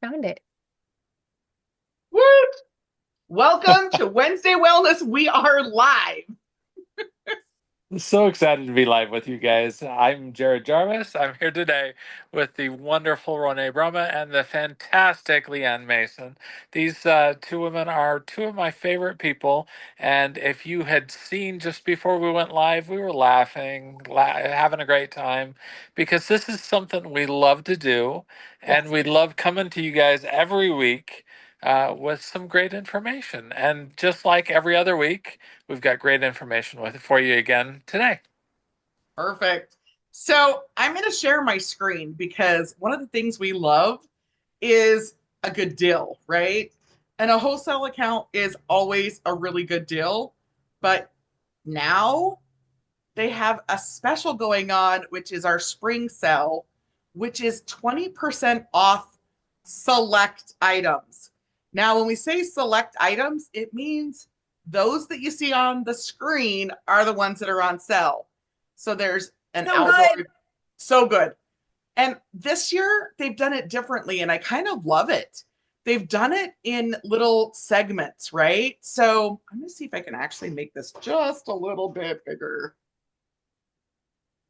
found it. Woot! Welcome to Wednesday Wellness. We are live. So excited to be live with you guys. I'm Jared Jarvis. I'm here today with the wonderful Renee Brumma and the fantastic Leanne Mason. These two women are two of my favorite people. And if you had seen just before we went live, we were laughing, having a great time because this is something we love to do. And Yes. we love coming to you guys every week with some great information. And just like every other week, we've got great information with for you again today. Perfect. So I'm going to share my screen because one of the things we love is a good deal, right? And a wholesale account is always a really good deal. But now they have a special going on, which is our spring sale, which is 20% off select items. Now, when we say select items, it means those that you see on the screen are the ones that are on sale. So there's an So outdoor, good. so good. And this year they've done it differently, and I kind of love it. They've done it in little segments, right? So I'm going to see if I can actually make this just a little bit bigger.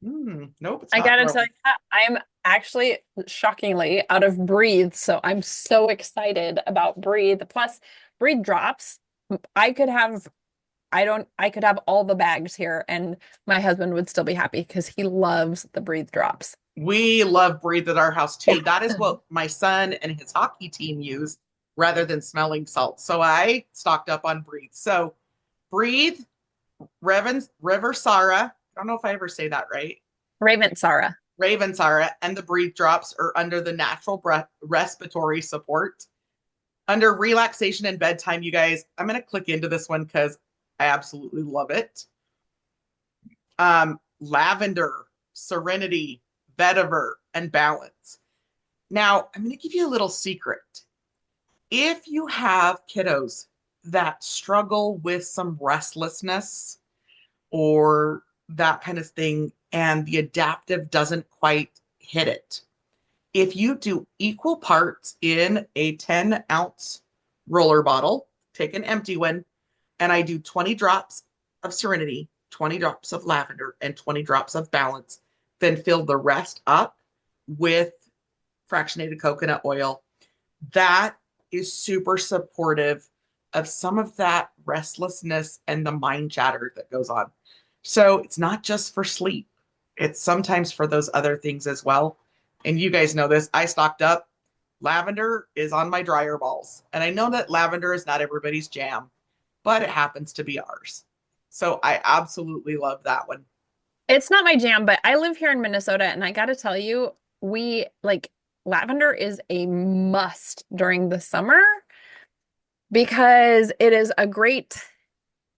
Nope, it's I not gotta tell growing. you, I'm actually shockingly out of Breathe, so I'm so excited about Breathe. Plus, Breathe drops. I could have, I could have all the bags here, and my husband would still be happy because he loves the Breathe drops. We love Breathe at our house too. That is what my son and his hockey team use rather than smelling salts. So I stocked up on Breathe. So Breathe, River Sara. I don't know if I ever say that right. Raven Sarah. Raven Sara and the Breathe drops are under the natural breath respiratory support. Under relaxation and bedtime, you guys, I'm going to click into this one because I absolutely love it. Lavender, Serenity, Vetiver, and Balance. Now, I'm going to give you a little secret. If you have kiddos that struggle with some restlessness or that kind of thing, and the adaptive doesn't quite hit it, if you do equal parts in a 10-ounce roller bottle, take an empty one, and I do 20 drops of Serenity, 20 drops of lavender, and 20 drops of Balance, then fill the rest up with fractionated coconut oil. That is super supportive of some of that restlessness and the mind chatter that goes on. So it's not just for sleep, it's sometimes for those other things as well. And you guys know this. I stocked up. Lavender is on my dryer balls. And I know that lavender is not everybody's jam, but it happens to be ours. So I absolutely love that one. It's not my jam, but I live here in Minnesota, and I gotta tell you, we like lavender is a must during the summer because it is a great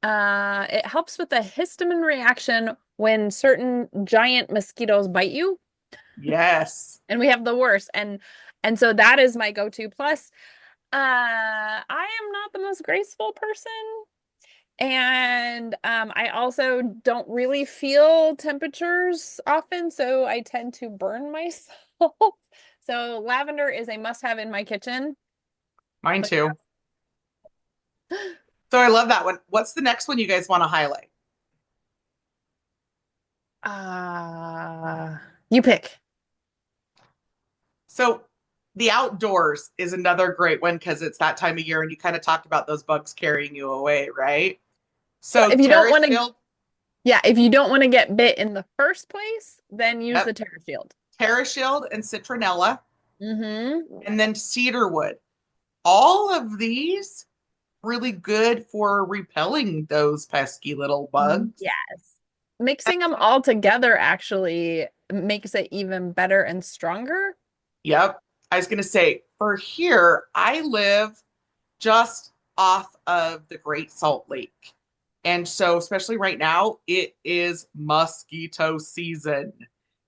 it helps with the histamine reaction when certain giant mosquitoes bite you, Yes. and we have the worst. And so that is my go-to. Plus, I am not the most graceful person. And I also don't really feel temperatures often, so I tend to burn myself. So lavender is a must-have in my kitchen. Mine But too. So I love that one. What's the next one you guys want to highlight? you pick. So the outdoors is another great one because it's that time of year and you kind of talked about those bugs carrying you away, right? Well, So if you don't Terrace want to, Shield, yeah, if you don't want to get bit in the first place, then use yep, the Terra Shield. Terrace Shield and Citronella, Mm-hmm. and then cedarwood. All of these really good for repelling those pesky little bugs. Yes. Mixing them all together actually makes it even better and stronger. Yep. I was going to say, for here, I live just off of the Great Salt Lake. And so, especially right now, it is mosquito season.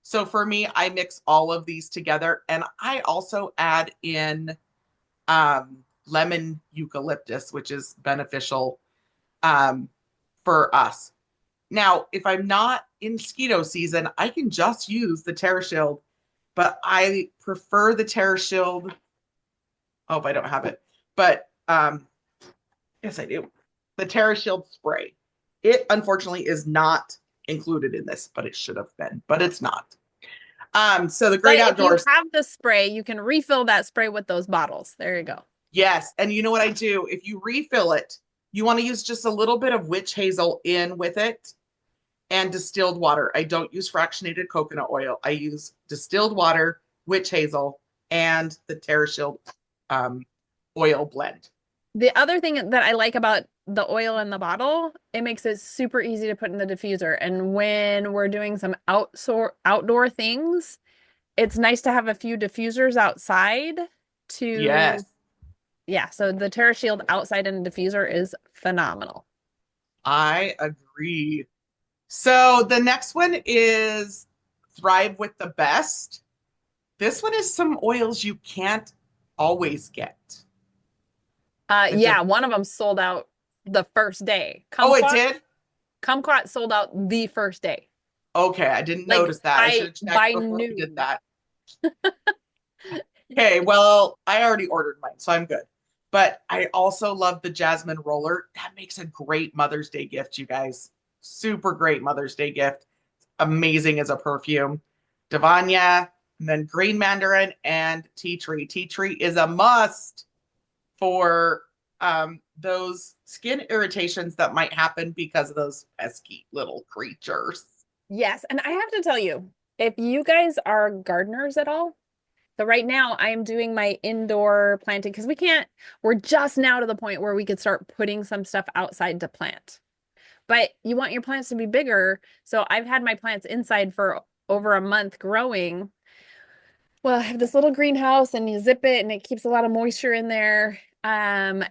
So for me, I mix all of these together and I also add in lemon eucalyptus, which is beneficial um, for us. Now, if I'm not in mosquito season, I can just use the TerraShield, but I prefer the TerraShield hope I don't have it. But yes, I do. The Terra Shield spray. It unfortunately is not included in this, but it should have been, but it's not. So the But Great if you Outdoors. have the spray, you can refill that spray with those bottles. There you go. Yes. And you know what I do? If you refill it, you want to use just a little bit of witch hazel in with it and distilled water. I don't use fractionated coconut oil. I use distilled water, witch hazel, and the TerraShield um, oil blend. The other thing that I like about the oil in the bottle, it makes it super easy to put in the diffuser. And when we're doing some outdoor things, it's nice to have a few diffusers outside to, Yes, yeah. So the TerraShield outside in a diffuser is phenomenal. I agree. So the next one is Thrive with the Best. This one is some oils you can't always get. It's a Yeah, one of them sold out the first day. Oh, it did? Kumquat sold out the first day. Okay, I didn't Like notice that. I should by have checked by before we did noon. that. Okay, well, I already ordered mine, so I'm good. But I also love the Jasmine Roller. That makes a great Mother's Day gift, you guys. Super great Mother's Day gift. Amazing as a perfume. Divania, and then Green Mandarin and Tea Tree. Tea Tree is a must for those skin irritations that might happen because of those pesky little creatures. Yes, and I have to tell you, if you guys are gardeners at all, so right now I am doing my indoor planting because we're just now to the point where we could start putting some stuff outside to plant. But you want your plants to be bigger. So I've had my plants inside for over a month growing. Well, I have this little greenhouse and you zip it and it keeps a lot of moisture in there. And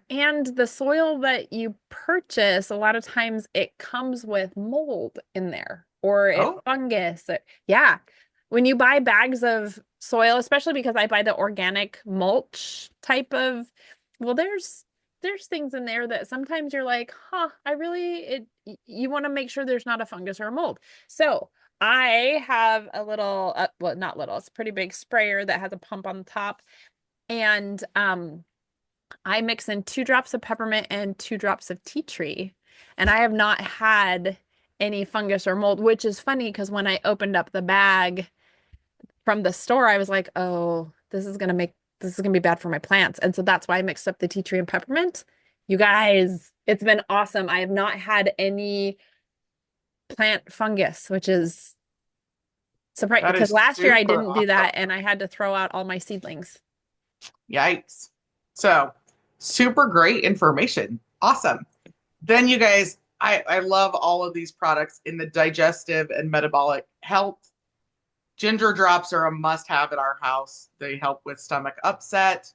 the soil that you purchase, a lot of times it comes with mold in there or it Oh, fungus. Yeah. When you buy bags of soil, especially because I buy the organic mulch type of, well, there's things in there that sometimes you're like, huh, you want to make sure there's not a fungus or a mold. So I have a little, well, not little, it's a pretty big sprayer that has a pump on the top. And I mix in 2 drops of peppermint and 2 drops of tea tree. And I have not had any fungus or mold, which is funny because when I opened up the bag from the store, I was like, oh, this is gonna be bad for my plants. And so that's why I mixed up the tea tree and peppermint. You guys, it's been awesome. I have not had any plant fungus, which is surprising that because is last year I super didn't do awesome. that and I had to throw out all my seedlings. Yikes. So, super great information. Awesome. Then, you guys, I love all of these products in the digestive and metabolic health. Ginger drops are a must have at our house. They help with stomach upset.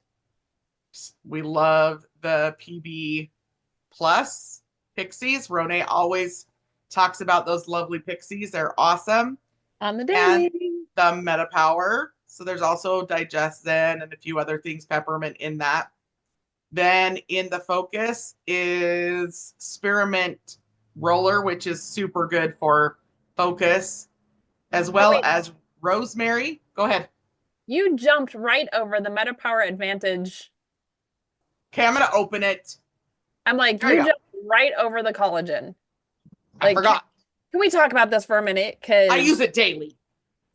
We love the PB Plus pixies. Rone always talks about those lovely pixies. They're awesome. On the And daily. the MetaPower. So there's also Digest Zen and a few other things, peppermint in that. Then in the focus is Spearmint Roller, which is super good for focus, as Oh, well wait, as rosemary. Go ahead. you jumped right over the MetaPower Advantage. Okay, I'm going to open it. I'm like, There you you go. jumped right over the collagen. I Like, forgot. can we talk about this for a minute? I use Because, it daily.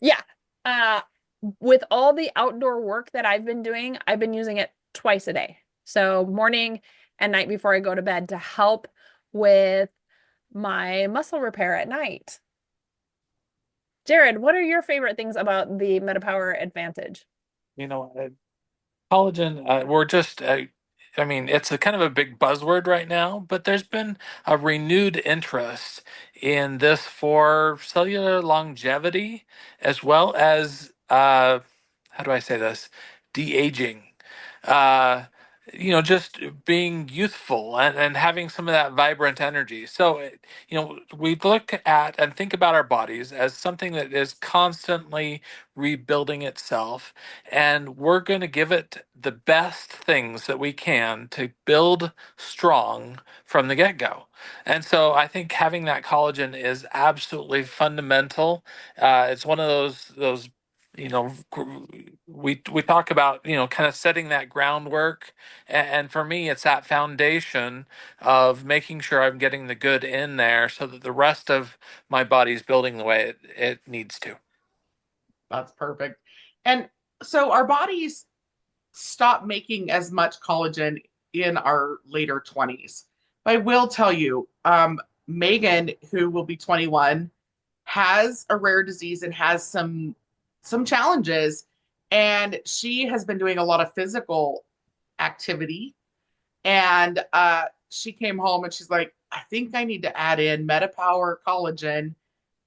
yeah, uh, with all the outdoor work that I've been doing, I've been using it twice a day. So morning and night before I go to bed to help with my muscle repair at night. Jared, what are your favorite things about the MetaPower Advantage? You know, collagen, we're just, I mean, it's a kind of a big buzzword right now, but there's been a renewed interest in this for cellular longevity as well as, how do I say this? De-aging. Uh, just being youthful and having some of that vibrant energy. So, we look at and think about our bodies as something that is constantly rebuilding itself, and we're going to give it the best things that we can to build strong from the get-go. And so I think having that collagen is absolutely fundamental. It's one of those you know, we talk about, kind of setting that groundwork, and for me, it's that foundation of making sure I'm getting the good in there, so that the rest of my body's building the way it needs to. That's perfect. And so our bodies stop making as much collagen in our later 20s. But I will tell you, Megan, who will be 21, has a rare disease and has some challenges. And she has been doing a lot of physical activity. And she came home and she's like, I think I need to add in MetaPower collagen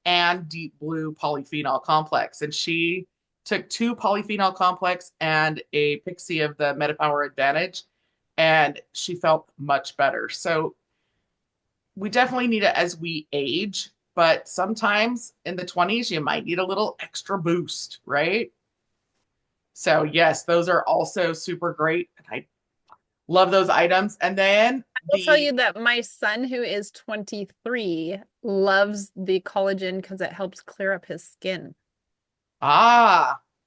and deep blue polyphenol complex. And she took two polyphenol complex and a pixie of the MetaPower Advantage, and she felt much better. So we definitely need it as we age, but sometimes in the 20s, you might need a little extra boost, right? So, yes, those are also super great. And I love those items. And then I'll tell you the, that my son, who is 23, loves the collagen because it helps clear up his skin.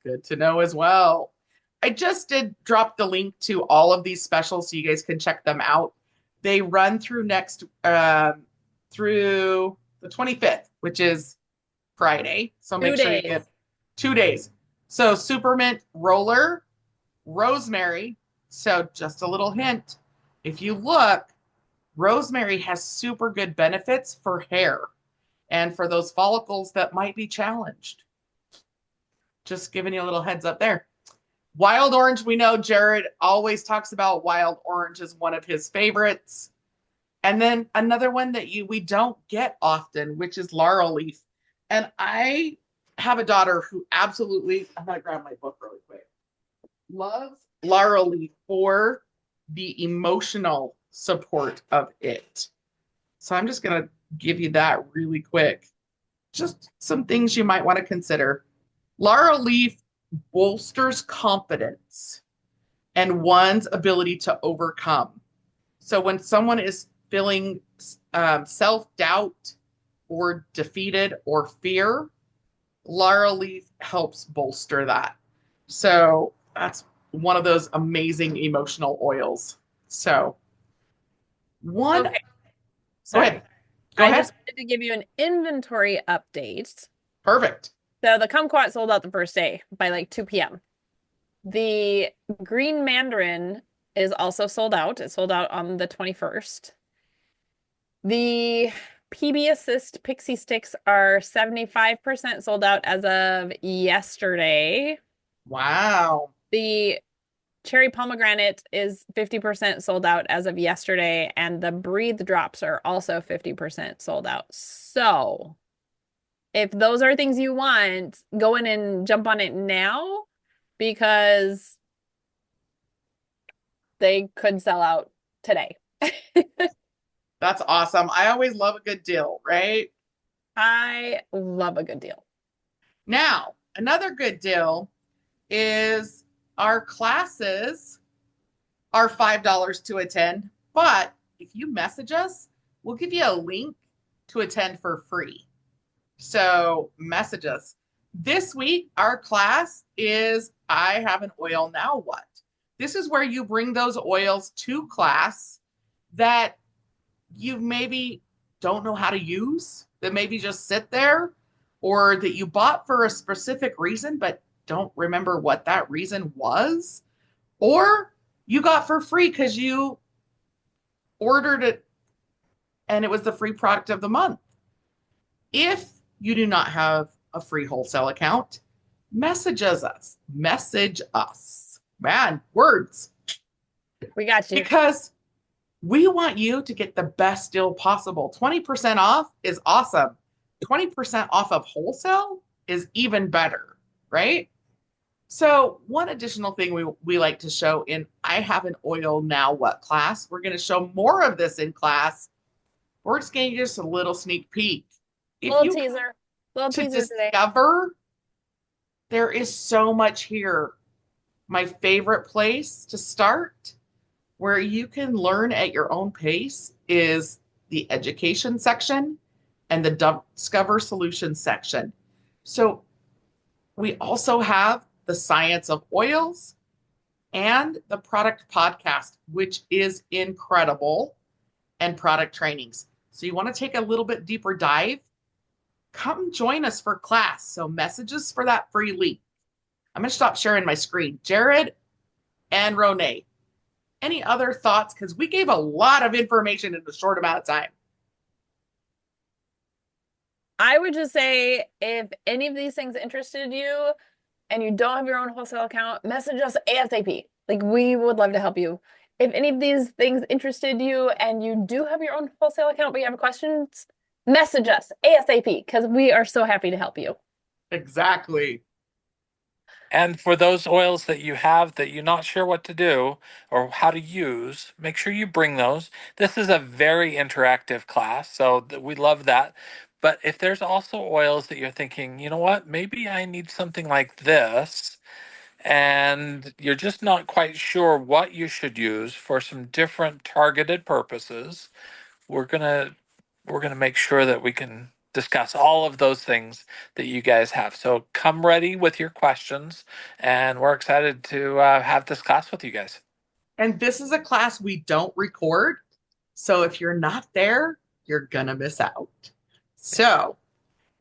good to know as well. I just did drop the link to all of these specials so you guys can check them out. They run through through the 25th, which is Friday. So Two make sure you days. get 2 days. So Supermint roller, rosemary. So just a little hint. If you look, rosemary has super good benefits for hair and for those follicles that might be challenged. Just giving you a little heads up there. Wild orange, we know Jared always talks about wild orange as one of his favorites. And then another one that we don't get often, which is laurel leaf. And I have a daughter who absolutely, I'm gonna grab my book really quick, loves laurel leaf for the emotional support of it. So I'm just gonna give you that really quick. Just some things you might want to consider. Laurel leaf bolsters confidence and one's ability to overcome. So when someone is feeling self-doubt or defeated or fear, laurel leaf helps bolster that. So that's one of those amazing emotional oils. So one, Okay, go sorry. ahead. Go I ahead. just wanted to give you an inventory update. Perfect. So the kumquat sold out the first day by like 2 p.m. The green mandarin is also sold out. It sold out on the 21st. The PB Assist Pixie Sticks are 75% sold out as of yesterday. Wow. The cherry pomegranate is 50% sold out as of yesterday, and the breathe drops are also 50% sold out. So, if those are things you want, go in and jump on it now because they could sell out today. That's awesome. I always love a good deal, right? I love a good deal. Now, another good deal is our classes are $5 to attend, but if you message us, we'll give you a link to attend for free. So message us. This week, our class is I Have an Oil, Now What? This is where you bring those oils to class that you maybe don't know how to use, that maybe just sit there, or that you bought for a specific reason but don't remember what that reason was, or you got for free because you ordered it and it was the free product of the month. If you do not have a free wholesale account, message us. Message us. Man, words. We got you. Because we want you to get the best deal possible. 20% off is awesome. 20% off of wholesale is even better, right? So, one additional thing we like to show in I Have an Oil, Now What class, we're going to show more of this in class. We're just going to give you just a little sneak peek. If Little you teaser. Little to teaser today. discover, there is so much here. My favorite place to start where you can learn at your own pace is the education section and the discover solutions section. So We also have the science of oils and the product podcast, which is incredible, and product trainings. So you want to take a little bit deeper dive? Come join us for class. So messages for that free link. I'm going to stop sharing my screen. Jared and Renee, any other thoughts? Because we gave a lot of information in a short amount of time. I would just say if any of these things interested you and you don't have your own wholesale account, message us ASAP. Like we would love to help you. If any of these things interested you and you do have your own wholesale account but you have questions, message us ASAP because we are so happy to help you. Exactly. And for those oils that you have that you're not sure what to do or how to use, make sure you bring those. This is a very interactive class, so we love that. But if there's also oils that you're thinking, you know what, maybe I need something like this, and you're just not quite sure what you should use for some different targeted purposes, we're gonna we're gonna make sure that we can discuss all of those things that you guys have. So come ready with your questions, and we're excited to have this class with you guys. And this is a class we don't record. So if you're not there, you're going to miss out. So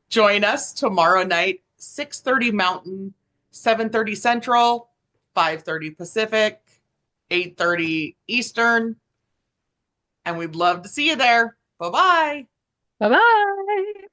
join us tomorrow night, 6:30 Mountain, 7:30 Central, 5:30 Pacific, 8:30 Eastern. And we'd love to see you there. Bye bye. Bye bye.